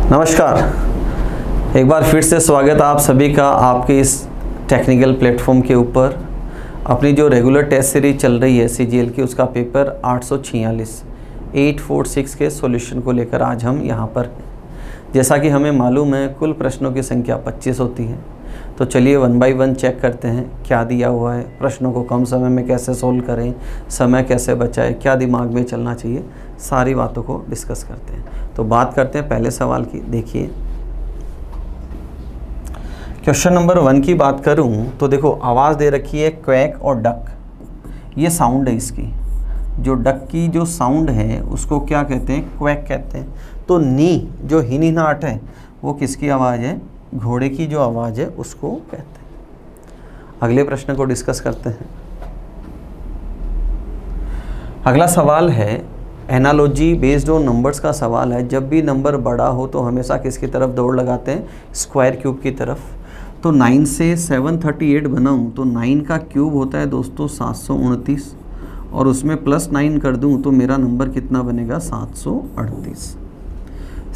नमस्कार, एक बार फिर से स्वागत है आप सभी का आपके इस टेक्निकल प्लेटफॉर्म के ऊपर। अपनी जो रेगुलर टेस्ट सीरीज चल रही है CGL की, उसका पेपर 846 के सॉल्यूशन को लेकर आज हम यहाँ पर हैं। जैसा कि हमें मालूम है कुल प्रश्नों की संख्या 25 होती है, तो चलिए 1 बाय 1 चेक करते हैं क्या दिया हुआ है, प्रश्नों को कम समय में कैसे सोल्व करें, समय कैसे बचाएं, क्या दिमाग में चलना चाहिए, सारी बातों को डिस्कस करते हैं। तो बात करते हैं पहले सवाल की। देखिए क्वेश्चन नंबर 1 की बात करूं तो देखो आवाज़ दे रखी है क्वैक और डक, ये साउंड है इसकी। जो डक की जो साउंड है उसको क्या कहते हैं, क्वैक कहते हैं। तो नी जो हिनहिनाहट है वो किसकी आवाज़ है, घोड़े की जो आवाज़ है उसको कहते हैं। अगले प्रश्न को डिस्कस करते हैं। अगला सवाल है एनालॉजी बेस्ड ऑन नंबर्स का सवाल है। जब भी नंबर बड़ा हो तो हमेशा किसकी तरफ दौड़ लगाते हैं, स्क्वायर क्यूब की तरफ। तो 9 से 738 बनाऊं तो 9 का क्यूब होता है दोस्तों 729, और उसमें +9 कर दूं तो मेरा नंबर कितना बनेगा 738।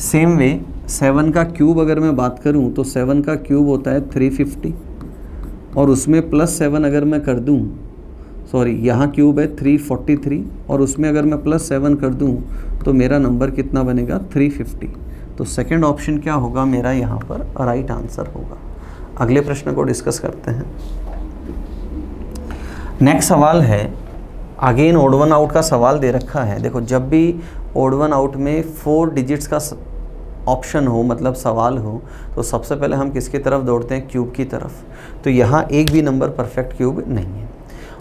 सेम वे 7 का क्यूब अगर मैं बात करूं तो 7 का क्यूब होता है 350, और उसमें +7 अगर मैं कर दूं, सॉरी यहाँ क्यूब है 343, और उसमें अगर मैं +7 कर दूं तो मेरा नंबर कितना बनेगा 350। तो सेकंड ऑप्शन क्या होगा मेरा यहाँ पर राइट आंसर होगा। अगले प्रश्न को डिस्कस करते हैं। नेक्स्ट सवाल है अगेन ओड वन आउट का सवाल दे रखा है। देखो जब भी ओड वन आउट में 4 डिजिट्स का ऑप्शन हो, मतलब सवाल हो, तो सबसे पहले हम किसकी तरफ दौड़ते हैं, क्यूब की तरफ। तो यहाँ एक भी नंबर परफेक्ट क्यूब नहीं है।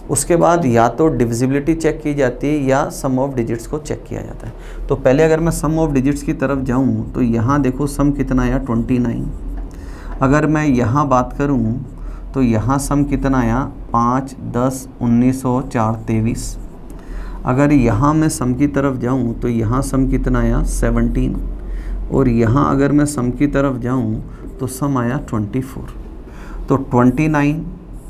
उसके बाद या तो डिविजिबिलिटी चेक की जाती है या सम ऑफ डिजिट्स को चेक किया जाता है। तो पहले अगर मैं सम ऑफ डिजिट्स की तरफ जाऊं तो यहाँ देखो सम कितना आया 29। अगर मैं यहाँ बात करूं तो यहाँ सम कितना आया 5, 10, 19 और 4, 23। अगर यहाँ मैं सम की तरफ जाऊं तो यहाँ सम कितना आया 17, और यहाँ अगर मैं सम की तरफ जाऊं तो सम आया 24। तो 29,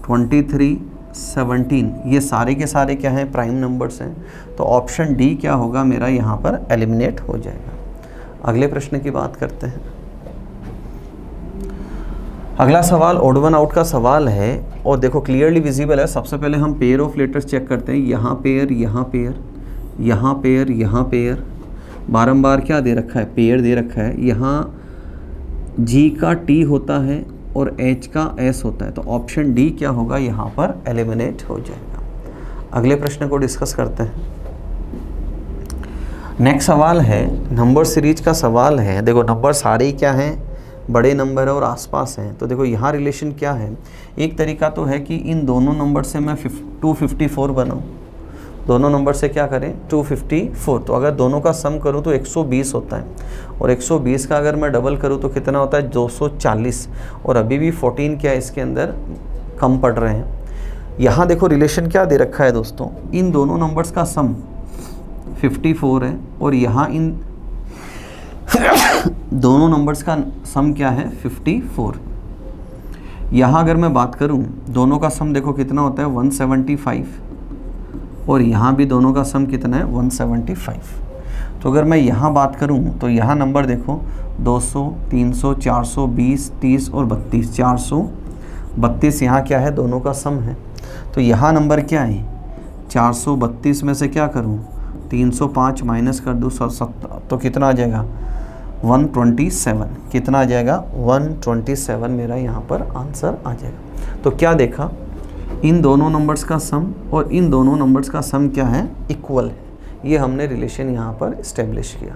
23, 17 ये सारे के सारे क्या हैं, प्राइम नंबर्स हैं। तो ऑप्शन डी क्या होगा मेरा यहाँ पर एलिमिनेट हो जाएगा। अगले प्रश्न की बात करते हैं। अगला सवाल ओड वन आउट का सवाल है, और देखो क्लियरली विजिबल है। सबसे पहले हम पेयर ऑफ लेटर्स चेक करते हैं। यहाँ पेयर, यहाँ पेयर, यहाँ पेयर, यहाँ पेयर, बारंबार क्या दे रखा है, पेयर दे रखा है। यहाँ जी का टी होता है और एच का एस होता है। तो ऑप्शन डी क्या होगा यहाँ पर एलिमिनेट हो जाएगा। अगले प्रश्न को डिस्कस करते हैं। नेक्स्ट सवाल है नंबर सीरीज का सवाल है। देखो नंबर सारे ही क्या हैं, बड़े नंबर है और आसपास हैं। तो देखो यहाँ रिलेशन क्या है, एक तरीका तो है कि इन दोनों नंबर से मैं 254 बनाऊँ। दोनों नंबर से क्या करें 254। तो अगर दोनों का सम करूं तो 120 होता है, और 120 का अगर मैं डबल करूं तो कितना होता है 240। और अभी भी 14 क्या इसके अंदर कम पड़ रहे हैं। यहाँ देखो रिलेशन क्या दे रखा है दोस्तों, इन दोनों नंबर्स का सम 54 है, और यहाँ इन दोनों नंबर्स का सम क्या है 54। यहाँ अगर मैं बात करूँ दोनों का सम देखो कितना होता है 175, और यहाँ भी दोनों का सम कितना है 175। तो अगर मैं यहाँ बात करूँ तो यहाँ नंबर देखो 200, 300, 420, 30 और 32। 432 यहाँ क्या है, दोनों का सम है। तो यहाँ नंबर क्या है 432 में से क्या करूँ 305 माइनस कर दूँ 70, तो कितना आ जाएगा 127। कितना आ जाएगा 127 मेरा यहाँ पर आंसर आ जाएगा। तो क्या देखा, इन दोनों नंबर्स का सम और इन दोनों नंबर्स का सम क्या है, इक्वल है। ये हमने रिलेशन यहाँ पर इस्टेब्लिश किया।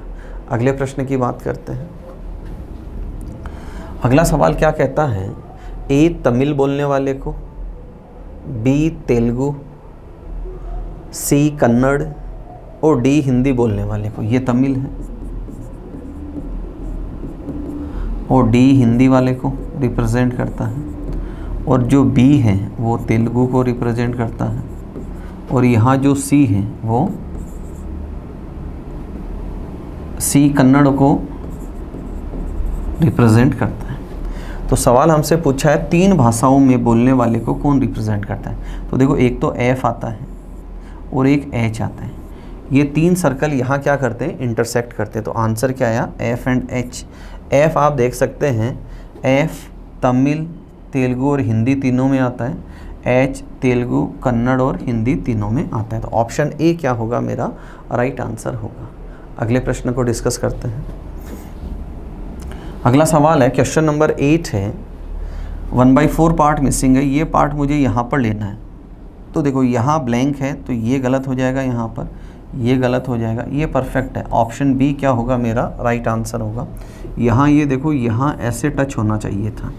अगले प्रश्न की बात करते हैं। अगला सवाल क्या कहता है, ए तमिल बोलने वाले को, बी तेलुगु, सी कन्नड़ और डी हिंदी बोलने वाले को। ये तमिल है और डी हिंदी वाले को रिप्रेजेंट करता है, और जो बी है वो तेलुगु को रिप्रेजेंट करता है, और यहाँ जो सी है वो सी कन्नड़ को रिप्रेजेंट करता है। तो सवाल हमसे पूछा है 3 भाषाओं में बोलने वाले को कौन रिप्रेजेंट करता है। तो देखो एक तो एफ आता है और एक एच आता है। ये 3 सर्कल यहाँ क्या करते हैं, इंटरसेक्ट करते हैं। तो आंसर क्या आया, एफ एंड एच। एफ आप देख सकते हैं, एफ तमिल, तेलुगु और हिंदी तीनों में आता है, एच तेलुगु, कन्नड़ और हिंदी तीनों में आता है। तो ऑप्शन ए क्या होगा मेरा राइट आंसर होगा। अगले प्रश्न को डिस्कस करते हैं। अगला सवाल है, क्वेश्चन नंबर 8 है, 1/4 पार्ट मिसिंग है, ये पार्ट मुझे यहाँ पर लेना है। तो देखो यहाँ ब्लैंक है तो ये गलत हो जाएगा, यहाँ पर ये गलत हो जाएगा, ये परफेक्ट है। ऑप्शन बी क्या होगा मेरा राइट आंसर होगा। यहाँ ये देखो यहाँ ऐसे टच होना चाहिए था,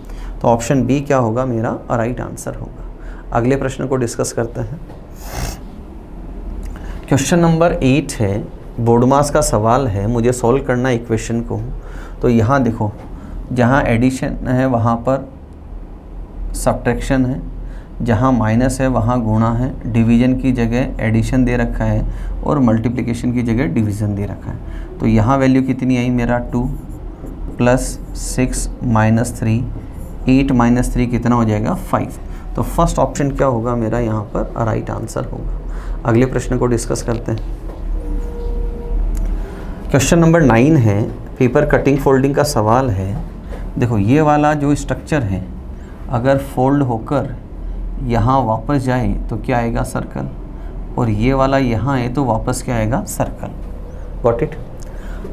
तो ऑप्शन बी क्या होगा मेरा राइट आंसर होगा। अगले प्रश्न को डिस्कस करते हैं। क्वेश्चन नंबर 8 है, बोर्ड मास का सवाल है, मुझे सॉल्व करना है इक्वेशन को। तो यहाँ देखो जहाँ एडिशन है वहाँ पर सब्ट्रैक्शन है, जहाँ माइनस है वहाँ गुणा है, डिवीज़न की जगह एडिशन दे रखा है और मल्टीप्लिकेशन की जगह डिवीज़न दे रखा है। तो यहाँ वैल्यू कितनी आई मेरा 2 + 6 - 3, 8 - 3 कितना हो जाएगा 5। तो फर्स्ट ऑप्शन क्या होगा मेरा यहाँ पर राइट आंसर होगा। अगले प्रश्न को डिस्कस करते हैं। क्वेश्चन नंबर 9 है, पेपर कटिंग फोल्डिंग का सवाल है। देखो ये वाला जो स्ट्रक्चर है अगर फोल्ड होकर यहाँ वापस जाए तो क्या आएगा सर्कल, और ये वाला यहाँ है तो वापस क्या आएगा सर्कल। Got it.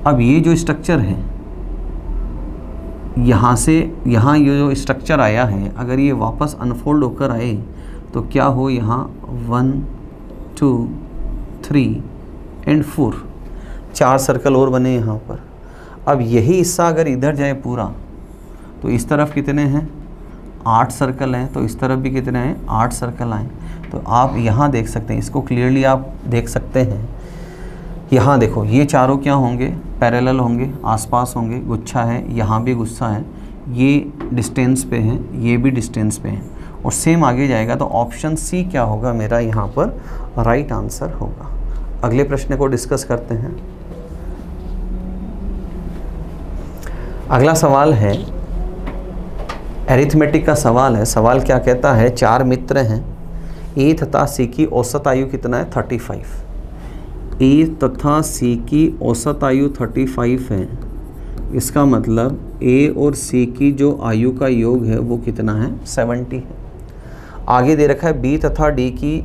अब ये जो स्ट्रक्चर है यहाँ से यहाँ ये जो स्ट्रक्चर आया है अगर ये वापस अनफोल्ड होकर आए तो क्या हो, यहाँ 1 2 3 एंड 4 4 सर्कल और बने यहाँ पर। अब यही हिस्सा अगर इधर जाए पूरा तो इस तरफ कितने हैं 8 सर्कल हैं, तो इस तरफ भी कितने हैं 8 सर्कल आए। तो आप यहाँ देख सकते हैं, इसको क्लियरली आप देख सकते हैं। यहाँ देखो ये चारों क्या होंगे पैरेलल होंगे, आसपास होंगे, गुच्छा है, यहाँ भी गुच्छा है, ये डिस्टेंस पे हैं, ये भी डिस्टेंस पे हैं, और सेम आगे जाएगा। तो ऑप्शन सी क्या होगा मेरा यहाँ पर राइट आंसर होगा। अगले प्रश्न को डिस्कस करते हैं। अगला सवाल है, एरिथमेटिक का सवाल है। सवाल क्या कहता है, 4 मित्र हैं, ए तथा सी की औसत आयु कितना है 35। ए तथा सी की औसत आयु 35 है, इसका मतलब ए और सी की जो आयु का योग है वो कितना है 70 है। आगे दे रखा है बी तथा डी की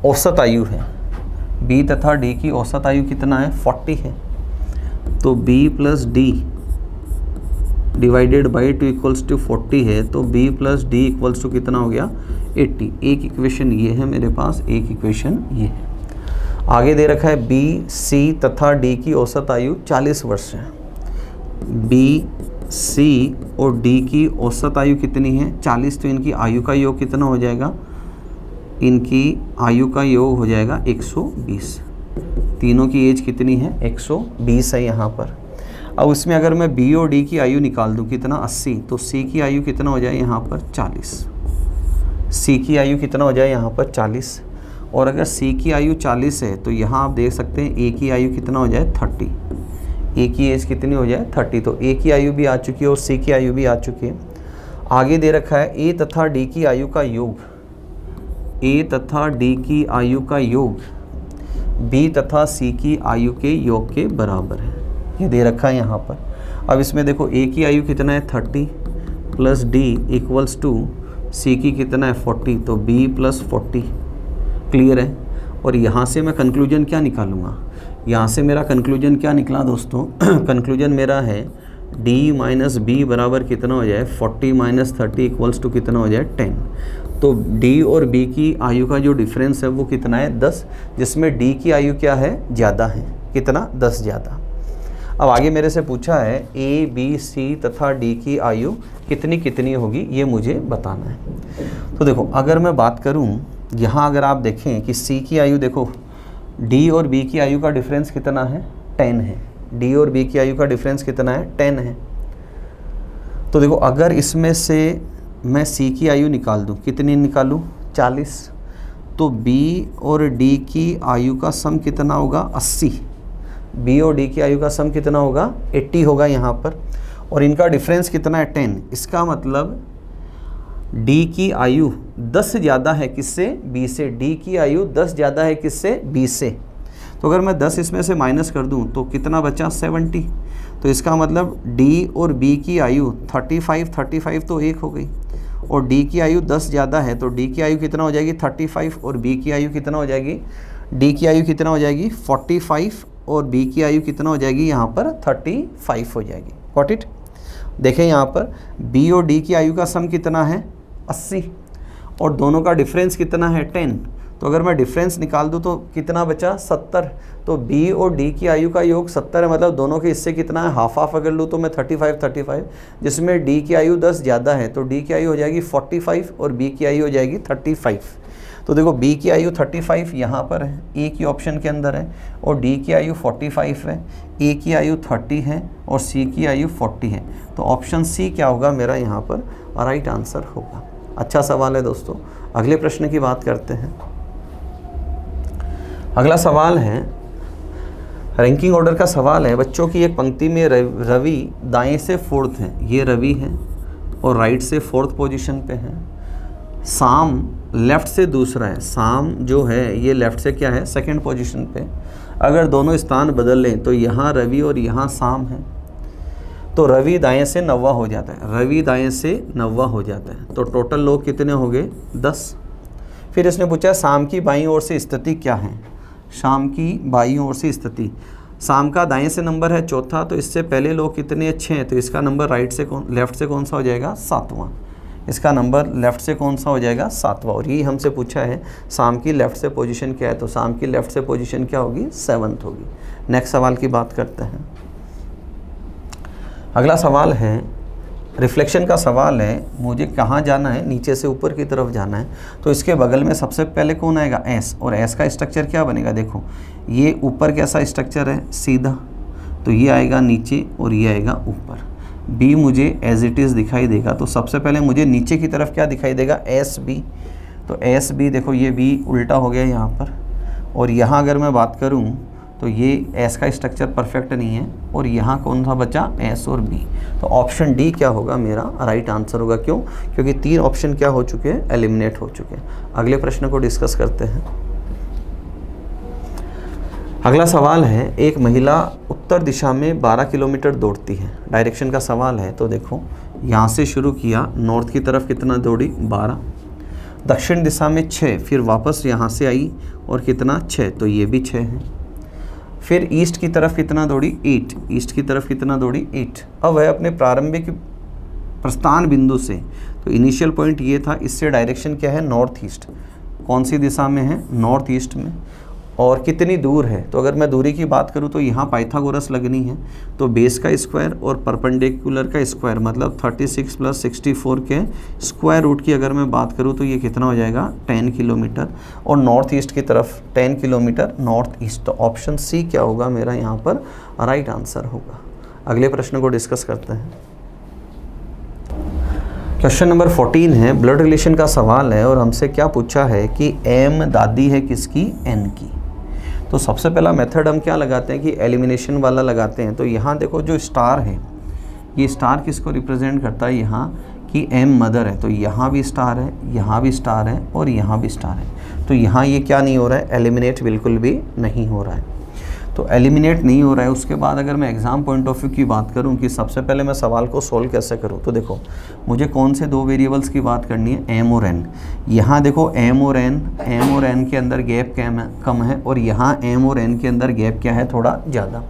औसत आयु है, बी तथा डी की औसत आयु कितना है 40 है। तो B plus D divided by 2 = 40 है, तो b + d = कितना हो गया 80। एक इक्वेशन ये है मेरे पास, एक इक्वेशन ये है। आगे दे रखा है b, c तथा d की औसत आयु 40 वर्ष है। b, c और d की औसत आयु कितनी है 40, तो इनकी आयु का योग कितना हो जाएगा, इनकी आयु का योग हो जाएगा 120। तीनों की एज कितनी है 120 है यहाँ पर। अब उसमें अगर मैं बी और डी की आयु निकाल दूं कितना 80, तो सी की आयु कितना हो जाए यहाँ पर 40। सी की आयु कितना हो जाए यहाँ पर 40, और अगर सी की आयु 40 है तो यहाँ आप देख सकते हैं ए की आयु कितना हो जाए 30। ए की एज कितनी हो जाए 30, तो ए की आयु भी आ चुकी है और सी की आयु भी आ चुकी है। आगे दे रखा है ए तथा डी की आयु का योग, ए तथा डी की आयु का योग बी तथा सी की आयु के योग के बराबर है, ये दे रखा है यहाँ पर। अब इसमें देखो ए की आयु कितना है 30 + d = सी की कितना है 40, तो b + 40 क्लियर है। और यहाँ से मैं कंक्लूजन क्या निकालूंगा, यहाँ से मेरा कंक्लूजन क्या निकला दोस्तों कंक्लूजन मेरा है d - b बराबर कितना हो जाए 40 - 30 = कितना हो जाए 10। तो d और b की आयु का जो डिफरेंस है वो कितना है 10, जिसमें d की आयु क्या है ज़्यादा है, कितना 10 ज़्यादा। अब आगे मेरे से पूछा है ए, बी, सी तथा डी की आयु कितनी कितनी होगी, ये मुझे बताना है। तो देखो अगर मैं बात करूं, यहाँ अगर आप देखें कि सी की आयु देखो डी और बी की आयु का डिफरेंस कितना है 10 है, डी और बी की आयु का डिफरेंस कितना है 10 है। तो देखो अगर इसमें से मैं सी की आयु निकाल दूँ, कितनी निकालूँ 40, तो बी और डी की आयु का सम कितना होगा 80। बी और डी की आयु का सम कितना होगा 80 होगा यहाँ पर, और इनका डिफरेंस कितना है 10। इसका मतलब डी की आयु 10 ज़्यादा है किससे, बी से। डी की आयु 10 ज़्यादा है किससे, बी से। तो अगर मैं 10 इसमें से माइनस कर दूं तो कितना बचा 70। तो इसका मतलब डी और बी की आयु 35 तो एक हो गई, और डी की आयु 10 ज़्यादा है तो डी की आयु कितना हो जाएगी 35, और बी की आयु कितना हो जाएगी, डी की आयु कितना हो जाएगी 45, और बी की आयु कितना हो जाएगी यहाँ पर 35 हो जाएगी। Got it. देखें यहाँ पर बी और डी की आयु का सम कितना है 80, और दोनों का डिफरेंस कितना है 10। तो अगर मैं डिफरेंस निकाल दूँ तो कितना बचा 70। तो बी और डी की आयु का योग 70 है, मतलब दोनों के हिस्से कितना है, हाफ हाफ अगर लूँ तो मैं 35, जिसमें डी की आयु 10 ज़्यादा है तो डी की आयु हो जाएगी 45 और बी की आयु हो जाएगी 35। तो देखो बी की आयु 35 यहाँ पर है, ए की ऑप्शन के अंदर है, और डी की आयु 45 है, ए की आयु 30 है, और सी की आयु 40 है। तो ऑप्शन सी क्या होगा मेरा यहाँ पर राइट आंसर होगा। अच्छा सवाल है दोस्तों। अगले प्रश्न की बात करते हैं। अगला सवाल है रैंकिंग ऑर्डर का सवाल है। बच्चों की एक पंक्ति में रवि दाएं से 4th है, ये रवि है, और राइट से 4th पोजीशन पे है। शाम लेफ़्ट से दूसरा है, शाम जो है ये लेफ़्ट से क्या है 2nd पोजीशन पे। अगर दोनों स्थान बदल लें तो यहाँ रवि और यहाँ शाम है, तो रवि दाएं से 9वां हो जाता है, रवि दाएं से 9वां हो जाता है। तो टोटल लोग कितने हो गए 10। फिर इसने पूछा शाम की बाईं ओर से स्थिति क्या है। शाम की बाईं ओर से स्थिति, शाम का दाएं से नंबर है 4था, तो इससे पहले लोग कितने अच्छे हैं, तो इसका नंबर लेफ़्ट से कौन सा हो जाएगा 7वां। इसका नंबर लेफ़्ट से कौन सा हो जाएगा 7वां। और यही हमसे पूछा है शाम की लेफ़्ट से पोजीशन क्या है, तो शाम की लेफ़्ट से पोजीशन क्या होगी 7th होगी। नेक्स्ट सवाल की बात करते हैं। अगला सवाल है रिफ्लेक्शन का सवाल है। मुझे कहाँ जाना है, नीचे से ऊपर की तरफ जाना है, तो इसके बगल में सबसे पहले कौन आएगा एस, और एस का स्ट्रक्चर क्या बनेगा, देखो ये ऊपर कैसा स्ट्रक्चर है सीधा, तो ये आएगा नीचे और ये आएगा ऊपर। बी मुझे एज इट इज़ दिखाई देगा, तो सबसे पहले मुझे नीचे की तरफ क्या दिखाई देगा एस बी। तो एस बी देखो ये बी उल्टा हो गया यहाँ पर, और यहाँ अगर मैं बात करूँ तो ये एस का स्ट्रक्चर परफेक्ट नहीं है, और यहाँ कौन सा बचा एस और बी। तो ऑप्शन डी क्या होगा मेरा राइट आंसर होगा। क्यों, क्योंकि 3 ऑप्शन क्या हो चुके हैं एलिमिनेट हो चुके हैं। अगले प्रश्न को डिस्कस करते हैं। अगला सवाल है एक महिला उत्तर दिशा में 12 किलोमीटर दौड़ती है, डायरेक्शन का सवाल है। तो देखो यहाँ से शुरू किया, नॉर्थ की तरफ कितना दौड़ी 12, दक्षिण दिशा में 6, फिर वापस यहाँ से आई और कितना 6, तो ये भी 6 है। फिर ईस्ट की तरफ कितना दौड़ी 8, ईस्ट की तरफ कितना दौड़ी 8। अब वह अपने प्रारंभिक प्रस्थान बिंदु से, तो इनिशियल पॉइंट ये था, इससे डायरेक्शन क्या है नॉर्थ ईस्ट, कौन सी दिशा में है नॉर्थ ईस्ट में, और कितनी दूर है। तो अगर मैं दूरी की बात करूँ तो यहाँ पाइथागोरस लगनी है, तो बेस का स्क्वायर और परपेंडिकुलर का स्क्वायर मतलब 36 + 64 के स्क्वायर रूट की अगर मैं बात करूँ तो ये कितना हो जाएगा 10 किलोमीटर, और नॉर्थ ईस्ट की तरफ 10 किलोमीटर नॉर्थ ईस्ट। तो ऑप्शन सी क्या होगा मेरा यहाँ पर राइट आंसर होगा। अगले प्रश्न को डिस्कस करते हैं। क्वेश्चन नंबर 14 है, ब्लड रिलेशन का सवाल है, और हमसे क्या पूछा है कि एम दादी है किसकी एन की। तो सबसे पहला मेथड हम क्या लगाते हैं कि एलिमिनेशन वाला लगाते हैं। तो यहाँ देखो जो स्टार है, ये स्टार किसको रिप्रेजेंट करता है, यहाँ कि एम मदर है, तो यहाँ भी स्टार है, यहाँ भी स्टार है, और यहाँ भी स्टार है। तो यहाँ ये क्या नहीं हो रहा है एलिमिनेट, बिल्कुल भी नहीं हो रहा है। तो एलिमिनेट नहीं हो रहा है। उसके बाद अगर मैं एग्ज़ाम पॉइंट ऑफ व्यू की बात करूं कि सबसे पहले मैं सवाल को सोल्व कैसे करूं, तो देखो मुझे कौन से 2 वेरिएबल्स की बात करनी है एम और एन। यहाँ देखो एम और एन के अंदर गैप कम है, और यहाँ एम और एन के अंदर गैप क्या है थोड़ा ज़्यादा।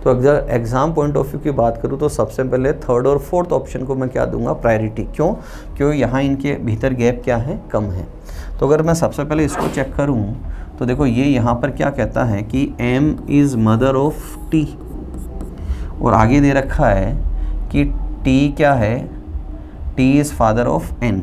तो अगर एग्ज़ाम पॉइंट ऑफ व्यू की बात करूँ तो सबसे पहले 3rd और 4th ऑप्शन को मैं क्या दूंगा प्रायोरिटी। क्यों, क्योंकि यहाँ इनके भीतर गैप क्या है कम है। तो अगर मैं सबसे पहले इसको चेक करूँ तो देखो ये यहाँ पर क्या कहता है कि m is mother of t, और आगे दे रखा है कि t क्या है, t is father of n,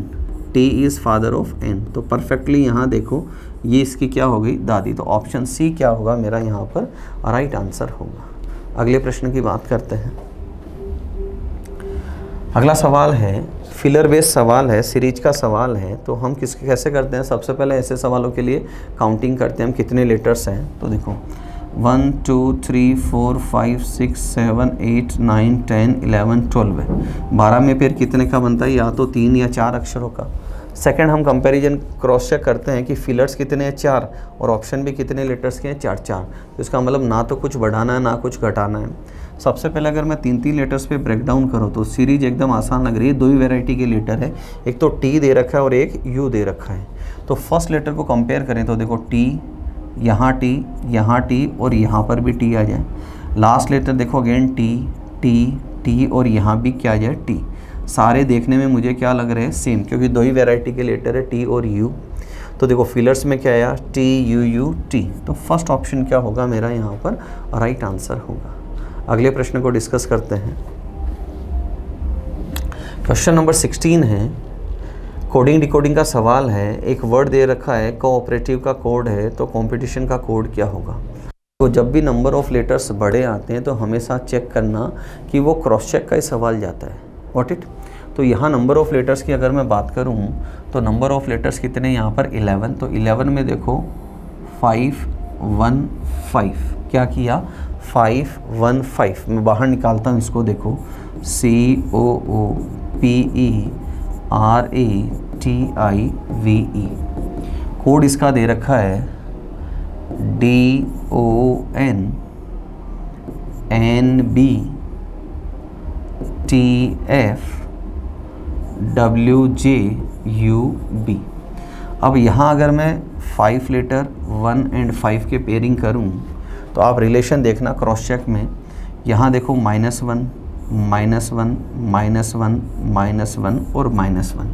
t is father of n। तो परफेक्टली यहाँ देखो ये इसकी क्या हो गई दादी। तो ऑप्शन सी क्या होगा मेरा यहाँ पर राइट आंसर होगा। अगले प्रश्न की बात करते हैं। अगला सवाल है फिलर बेस्ड सवाल है, सीरीज का सवाल है। तो हम कैसे करते हैं, सबसे पहले ऐसे सवालों के लिए काउंटिंग करते हैं हम कितने लेटर्स हैं। तो देखो 1 2 3 4 5 6 7 8 9 10 11 12 है। 12 में फिर कितने का बनता है, या तो 3 या 4 अक्षरों का। सेकंड हम कंपैरिजन क्रॉस चेक करते हैं कि फिलर्स कितने हैं 4 और ऑप्शन भी कितने लेटर्स के हैं 4 4। तो इसका मतलब ना तो कुछ बढ़ाना है ना कुछ घटाना है। सबसे पहले अगर मैं 3 लेटर्स पे ब्रेक डाउन करूँ तो सीरीज एकदम आसान लग रही है। 2 ही वेराइटी के लेटर है, एक तो टी दे रखा है और एक यू दे रखा है। तो फर्स्ट लेटर को कंपेयर करें तो देखो टी, यहाँ टी और यहाँ पर भी टी आ जाए। लास्ट लेटर देखो अगेन टी और यहाँ भी क्या आ जाए टी। सारे देखने में मुझे क्या लग रहे हैं सेम, क्योंकि 2 ही वैरायटी के लेटर है टी और यू। तो देखो फिलर्स में क्या आया टी यू टी। तो फर्स्ट ऑप्शन क्या होगा मेरा यहाँ पर राइट आंसर होगा। अगले प्रश्न को डिस्कस करते हैं। क्वेश्चन नंबर 16 है, कोडिंग डिकोडिंग का सवाल है। एक वर्ड दे रखा है, कोऑपरेटिव का कोड है, तो कंपटीशन का कोड क्या होगा। तो जब भी नंबर ऑफ लेटर्स बड़े आते हैं तो हमेशा चेक करना कि वो क्रॉस चेक का ही सवाल जाता है। What it. तो यहाँ नंबर ऑफ़ लेटर्स की अगर मैं बात करूँ तो नंबर ऑफ़ लेटर्स कितने यहाँ पर 11। तो 11 में देखो 515 क्या किया 515। मैं बाहर निकालता हूँ इसको, देखो COOPERATIVE। कोड इसका दे रखा है DONNBTFWJUB। अब यहाँ अगर मैं 5 लेटर 1 और 5 के पेयरिंग करूँ तो आप रिलेशन देखना क्रॉस चेक में। यहाँ देखो -1 -1 -1 और -1,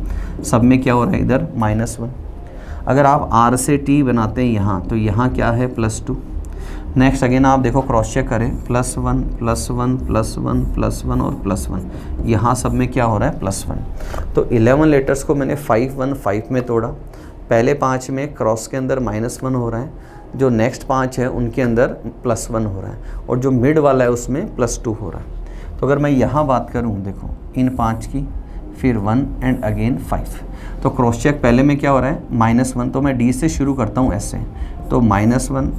सब में क्या हो रहा है इधर -1। अगर आप R से T बनाते हैं यहाँ तो यहाँ क्या है +2। नेक्स्ट अगेन आप देखो क्रॉस चेक करें +1 +1 +1 +1 और +1, यहाँ सब में क्या हो रहा है +1। तो 11 लेटर्स को मैंने 515 में तोड़ा। पहले 5 में क्रॉस के अंदर -1 हो रहा है, जो नेक्स्ट 5 है उनके अंदर +1 हो रहा है, और जो मिड वाला है उसमें +2 हो रहा है। तो अगर मैं यहाँ बात करूँ देखो इन 5 की, फिर 1 एंड अगेन 5, तो क्रॉस चेक पहले में क्या हो रहा है -1। तो मैं D से शुरू करता हूँ ऐसे, तो -1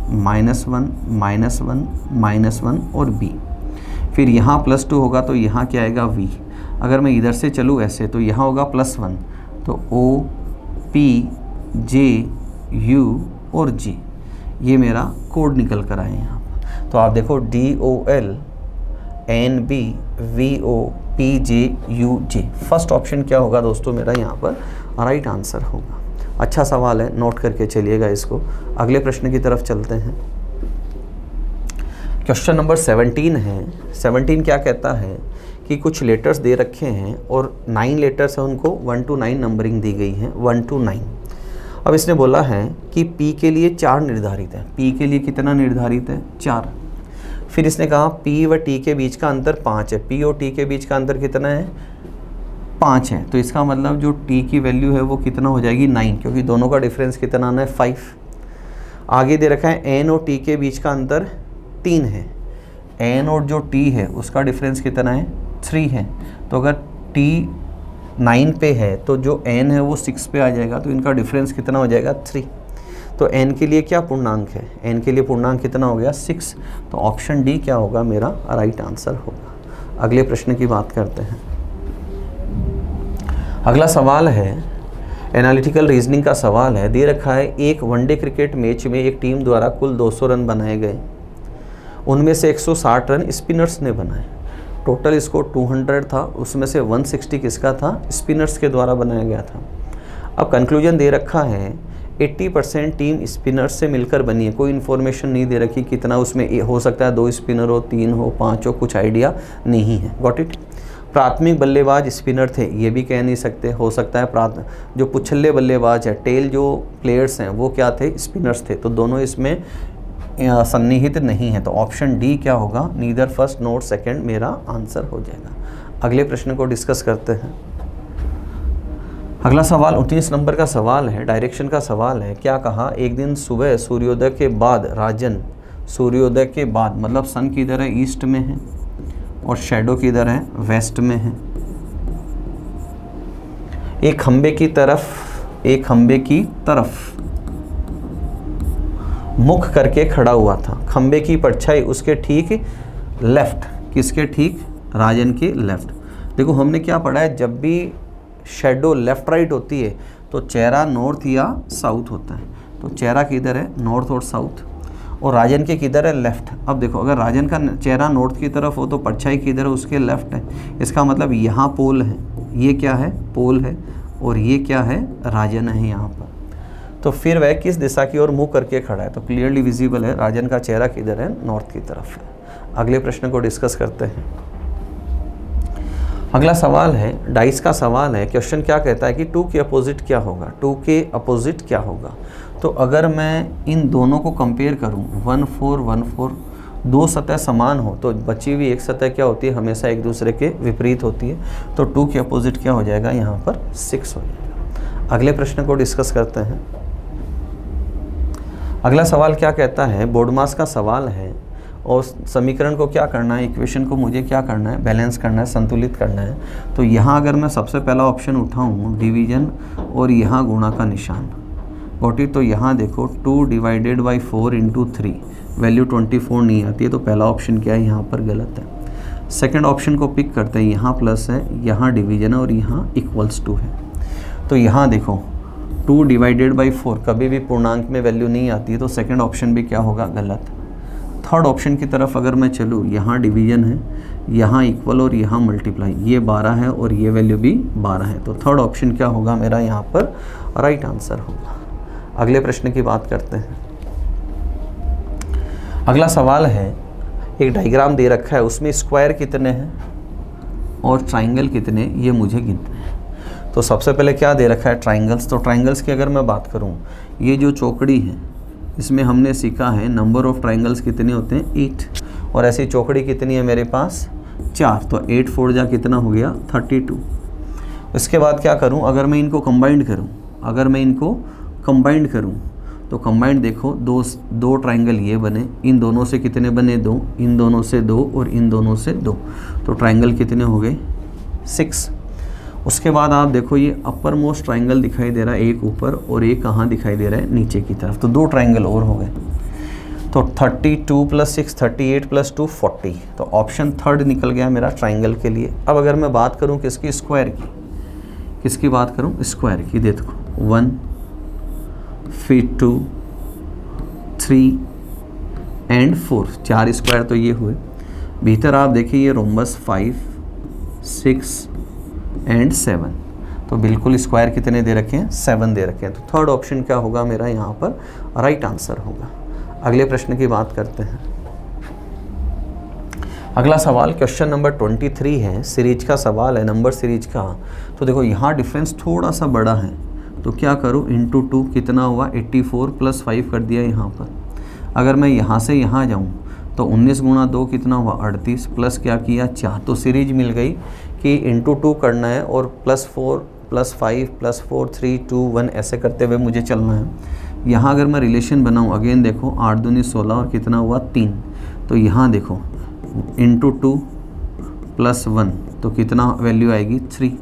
-1 और B। फिर यहाँ +2 होगा तो यहाँ क्या आएगा V। अगर मैं इधर से चलूँ ऐसे तो यहाँ होगा +1, तो O P J U और G, ये मेरा कोड निकल कर आए यहाँ। तो आप देखो DOLNBVOPJUJ, फर्स्ट ऑप्शन क्या होगा दोस्तों मेरा यहाँ पर राइट आंसर होगा। अच्छा सवाल है, नोट करके चलिएगा इसको। अगले प्रश्न की तरफ चलते हैं। क्वेश्चन नंबर 17 है। 17 क्या कहता है कि कुछ लेटर्स दे रखे हैं और 9 लेटर्स हैं, उनको 1 to 9 नंबरिंग दी गई है 1 to 9। अब इसने बोला है कि P के लिए 4 निर्धारित है। P के लिए कितना निर्धारित है 4। फिर इसने कहा P व T के बीच का अंतर 5 है। P और T के बीच का अंतर कितना है 5 है। तो इसका मतलब जो T की वैल्यू है वो कितना हो जाएगी 9, क्योंकि दोनों का डिफरेंस कितना आना है 5। आगे दे रखा है N और T के बीच का अंतर 3 है। N और जो T है उसका डिफरेंस कितना है 3 है। तो अगर T 9 पे है तो जो N है वो 6 पे आ जाएगा, तो इनका डिफरेंस कितना हो जाएगा 3। तो N के लिए क्या पूर्णांक है, N के लिए पूर्णांक कितना हो गया 6। तो ऑप्शन डी क्या होगा मेरा राइट आंसर होगा। अगले प्रश्न की बात करते हैं। अगला सवाल है एनालिटिकल रीजनिंग का सवाल है। दे रखा है एक वनडे क्रिकेट मैच में एक टीम द्वारा कुल 200 रन बनाए गए, उनमें से 160 रन स्पिनर्स ने बनाए। टोटल स्कोर 200 था, उसमें से 160 किसका था स्पिनर्स के द्वारा बनाया गया था। अब कंक्लूजन दे रखा है 80% टीम स्पिनर्स से मिलकर बनी है। कोई इन्फॉर्मेशन नहीं दे रखी कितना उसमें हो सकता है, 2 स्पिनर हो, 3 हो, 5 हो, कुछ आइडिया नहीं है। Got it. प्राथमिक बल्लेबाज स्पिनर थे, ये भी कह नहीं सकते, हो सकता है जो पुछल्ले बल्लेबाज है, टेल जो प्लेयर्स हैं वो क्या थे स्पिनर्स थे। तो दोनों इसमें सन्निहित नहीं है। तो ऑप्शन डी क्या होगा नीदर फर्स्ट नोट सेकंड मेरा आंसर हो जाएगा। अगले प्रश्न को डिस्कस करते हैं। अगला सवाल 19 नंबर का सवाल है, डायरेक्शन का सवाल है। क्या कहा एक दिन सुबह सूर्योदय के बाद राजन, सूर्योदय के बाद मतलब सन किधर है ईस्ट में है और शैडो किधर है वेस्ट में है। एक खंबे की तरफ मुख करके खड़ा हुआ था। खंबे की परछाई उसके ठीक लेफ्ट, किसके ठीक राजन के लेफ्ट। देखो हमने क्या पढ़ा है, जब भी शेडो लेफ्ट राइट होती है तो चेहरा नॉर्थ या साउथ होता है। तो चेहरा किधर है, नॉर्थ और साउथ, और राजन के किधर है, लेफ्ट। अब देखो अगर राजन का चेहरा नॉर्थ की तरफ हो तो परछाई किधर है, उसके लेफ्ट है। इसका मतलब यहाँ पोल है, ये क्या है, पोल है, और ये क्या है, राजन है यहाँ पर। तो फिर वह किस दिशा की ओर मुँह करके खड़ा है, तो क्लियरली विजिबल है राजन का चेहरा किधर है, नॉर्थ की तरफ है। अगले प्रश्न को डिस्कस करते हैं। अगला सवाल है, डाइस का सवाल है। क्वेश्चन क्या कहता है कि 2 के अपोजिट क्या होगा, 2 के अपोजिट क्या होगा। तो अगर मैं इन दोनों को कंपेयर करूं, 1 4 1 4, दो सतह समान हो तो बची हुई एक सतह क्या होती है, हमेशा एक दूसरे के विपरीत होती है। तो 2 के अपोजिट क्या हो जाएगा, यहाँ पर 6 हो जाएगा। अगले प्रश्न को डिस्कस करते हैं। अगला सवाल क्या कहता है, बोर्डमास का सवाल है, और समीकरण को क्या करना है, इक्वेशन को मुझे क्या करना है, बैलेंस करना है, संतुलित करना है। तो यहाँ अगर मैं सबसे पहला ऑप्शन उठाऊँ, डिवीजन और यहाँ गुणा का निशान गोटी, तो यहाँ देखो 2 डिवाइडेड बाई 4 इंटू 3, वैल्यू 24 नहीं आती है। तो पहला ऑप्शन क्या है, यहाँ पर गलत है। सेकंड ऑप्शन को पिक करते हैं, यहाँ प्लस है, यहाँ डिवीजन है और यहाँ इक्वल्स टू है। तो यहाँ देखो 2 डिवाइडेड बाई 4 कभी भी पूर्णांक में वैल्यू नहीं आती है, तो सेकंड ऑप्शन भी क्या होगा, गलत। थर्ड ऑप्शन की तरफ अगर मैं चलूँ, यहाँ डिवीजन है, यहाँ इक्वल और यहाँ मल्टीप्लाई, ये 12 है और ये वैल्यू भी 12 है। तो थर्ड ऑप्शन क्या होगा मेरा, यहाँ पर राइट आंसर होगा। अगले प्रश्न की बात करते हैं। अगला सवाल है, एक डायग्राम दे रखा है, उसमें स्क्वायर कितने हैं और ट्राइंगल कितने, ये मुझे गिनना है। तो सबसे पहले क्या दे रखा है, ट्राइंगल्स। तो ट्राइंगल्स की अगर मैं बात करूँ, ये जो चौकड़ी है इसमें हमने सीखा है नंबर ऑफ ट्राइंगल्स कितने होते हैं, 8, और ऐसी चौकड़ी कितनी है मेरे पास, 4। तो 8 4 जा कितना हो गया, 32। इसके बाद क्या करूं, अगर मैं इनको कंबाइंड करूं, तो कंबाइंड देखो, दो ट्राइंगल ये बने, इन दोनों से कितने बने, 2, इन दोनों से 2 और इन दोनों से 2। तो ट्राइंगल कितने हो गए, 6। उसके बाद आप देखो ये अपर मोस्ट ट्राइंगल दिखाई दे रहा है, एक ऊपर और एक कहाँ दिखाई दे रहा है, नीचे की तरफ। तो 2 ट्राइंगल और हो गए। तो 32 + 6 38 + 2 40। तो ऑप्शन थर्ड निकल गया मेरा ट्राइंगल के लिए। अब अगर मैं बात करूं किसकी, स्क्वायर की, किसकी बात करूं, स्क्वायर की। देखो 1 फिर 2 3 एंड 4, 4 स्क्वायर तो ये हुए। भीतर आप देखिए ये रोम्बस 5 6 एंड 7। तो बिल्कुल स्क्वायर कितने दे रखे हैं, 7 दे रखे हैं। तो थर्ड ऑप्शन क्या होगा मेरा, यहाँ पर राइट आंसर होगा। अगले प्रश्न की बात करते हैं। अगला सवाल क्वेश्चन नंबर 23 है, सीरीज का सवाल है, नंबर सीरीज का। तो देखो यहाँ डिफरेंस थोड़ा सा बड़ा है, तो क्या करूँ, इंटू 2 कितना हुआ, 84 + 5 कर दिया यहाँ पर। अगर मैं यहाँ से यहाँ जाऊँ तो 19 × 2 कितना हुआ, 38, प्लस क्या किया, 4। तो सीरीज मिल गई कि इंटू 2 करना है और +4 +5 +4 3 2 1 ऐसे करते हुए मुझे चलना है। यहाँ अगर मैं रिलेशन बनाऊँ, अगेन देखो 8 दूनी 16 और कितना हुआ, 3। तो यहाँ देखो इंटू 2 + 1 तो कितना वैल्यू आएगी, 3।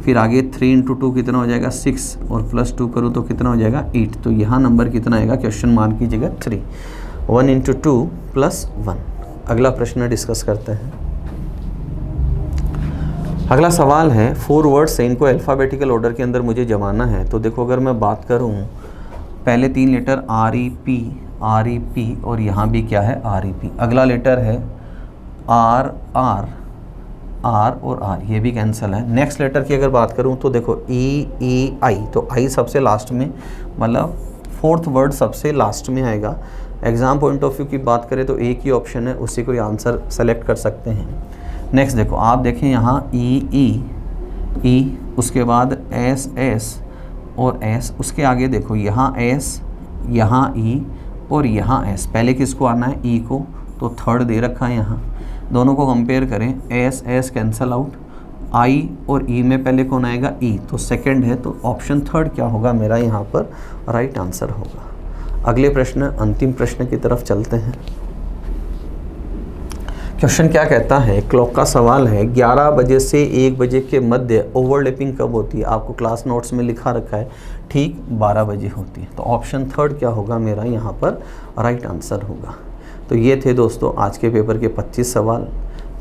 फिर आगे 3 × 2 कितना हो जाएगा, 6, और +2 करूँ तो कितना हो जाएगा, 8। तो यहाँ नंबर कितना आएगा, क्वेश्चन मार्क की जगह 3। 1 × 2 + 1। अगला प्रश्न डिस्कस करते हैं। अगला सवाल है, 4 वर्ड्स है, इनको अल्फ़ाबेटिकल ऑर्डर के अंदर मुझे जमाना है। तो देखो अगर मैं बात करूँ, पहले 3 लेटर REP और यहाँ भी क्या है, REP। अगला लेटर है R और R, ये भी कैंसिल है। नेक्स्ट लेटर की अगर बात करूँ तो देखो EI, तो I सबसे लास्ट में, मतलब 4th वर्ड सबसे लास्ट में आएगा। एग्ज़ाम पॉइंट ऑफ व्यू की बात करें तो एक ही ऑप्शन है, उसी को आंसर सेलेक्ट कर सकते हैं। नेक्स्ट देखो आप देखें यहाँ E, उसके बाद S और S, उसके आगे देखो यहाँ S, यहाँ E और यहाँ S। पहले किसको आना है, E को, तो थर्ड दे रखा है यहाँ। दोनों को कंपेयर करें, S कैंसल आउट, I और E में पहले कौन आएगा, E, तो सेकंड है। तो ऑप्शन थर्ड क्या होगा मेरा, यहाँ पर राइट आंसर होगा। अगले प्रश्न, अंतिम प्रश्न की तरफ चलते हैं। क्वेश्चन क्या कहता है, क्लॉक का सवाल है, 11 बजे से 1 बजे के मध्य ओवरलैपिंग कब होती है। आपको क्लास नोट्स में लिखा रखा है, ठीक 12 बजे होती है। तो ऑप्शन थर्ड क्या होगा मेरा, यहाँ पर राइट आंसर होगा। तो ये थे दोस्तों आज के पेपर के 25 सवाल।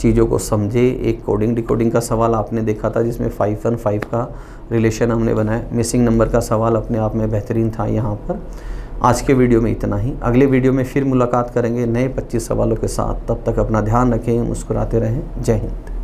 चीज़ों को समझे। एक कोडिंग डिकोडिंग का सवाल आपने देखा था जिसमें 5 1 5 का रिलेशन हमने बनाया। मिसिंग नंबर का सवाल अपने आप में बेहतरीन था यहाँ पर। आज के वीडियो में इतना ही। अगले वीडियो में फिर मुलाकात करेंगे नए 25 सवालों के साथ। तब तक अपना ध्यान रखें, मुस्कुराते रहें। जय हिंद।